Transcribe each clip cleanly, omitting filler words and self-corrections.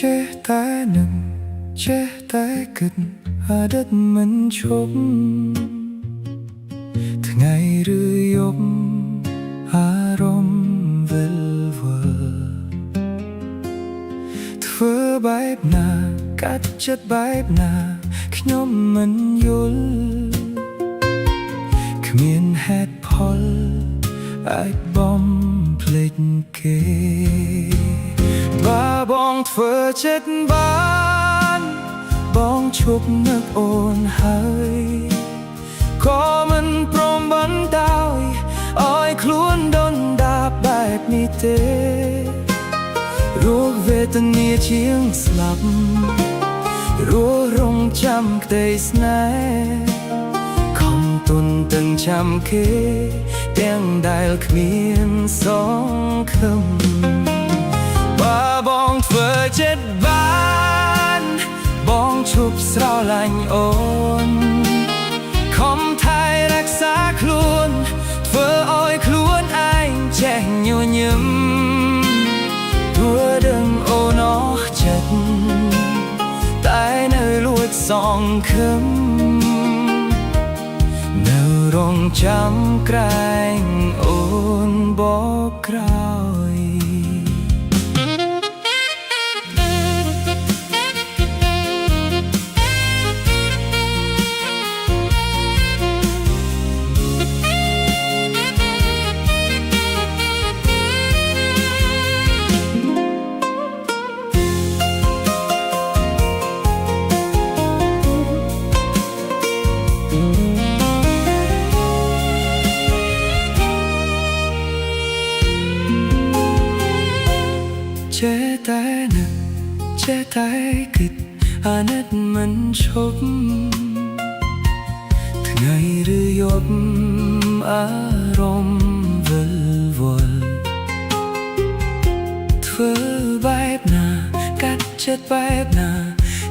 chế tai nừng chế tai kịch đất mình chốtថ្ងៃឬយប់អារម្មណ៍វិលវល់ធ្វើបែបណាកាត់ចិត្តបែបណាខ្ញុំមិនយល់គ្មានហេតុផលអាចបំភ្លេចគេបើបងធ្វើចិត្តបានបងឈប់នឹកអូនហើយក៏មិនព្រមបន្តឲ្យខ្លួនដុនដាបបែបនេះទេរោគវេទនាជាងស្លាប់រស់រងចាំក្តីស្នេហ៍ខំទុនទាំងចាំគេទាំងដែលគ្មានសង្ឃឹមបើបងធ្វើចិត្តបានបងឈប់ស្រឡាញ់អូនខំថែរក្សាខ្លួនធ្វើឲ្យខ្លួនឯងចេះញញឹមព្រោះដឹងអូនអស់ចិត្តតែនៅលួចសងខឹមនៅរងចាំក្រែងអូនបកក្រោយចេះតែនឹកចេះតែគិតអាណិតមិនឈប់ថ្ងៃឬយប់អារម្មណ៍វិលវល់ធ្វើបែបណាកាត់ចិត្តបែបណា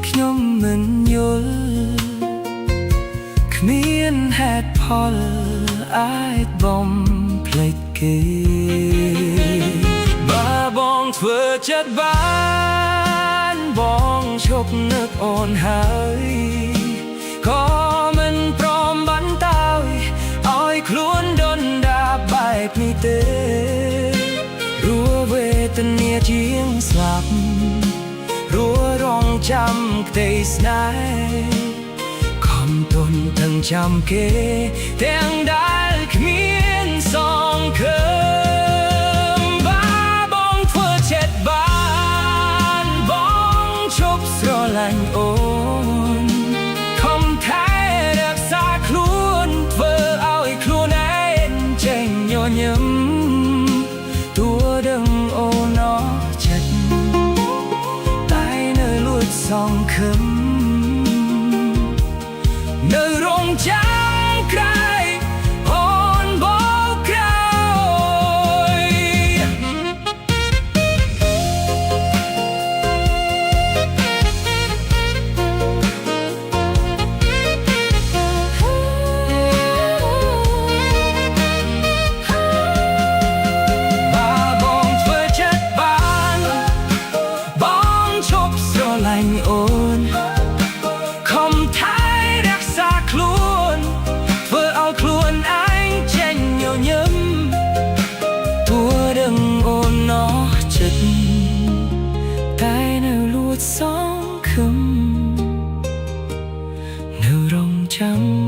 ខ្ញុំមិនយល់គ្មានហេតុផលអាចបំភ្លេចគេបងធ្វើចិត្តបានបងឈប់នឹកអូនហើយក៏មិនព្រមបន្តឲ្យខ្លួនដុនដាបបែបនេះទេរស់វេទនាជាងស្លាប់រស់រងចាំក្តីស្នេហ៍ខំទុនទាំងចាំគេទាំងដែលគ្មានសង្ឃឹមឡាញ់អូនខំថែរក្សាខ្លួនធ្វើឲ្យខ្លួនឯងចេញញញឹមទោះដឹងអូនអស់ចិត្តតែនៅលួចសងខឹមនៅរងចាំក្រែងអូនបោកក្រោយអូនខំថែរក្សាខ្លួនធ្វើឲ្យខ្លួនឯងចេញញញឹមទោះដឹងអូនអស់ចិត្តតែនៅលួចសងខឹមនៅរងចាំ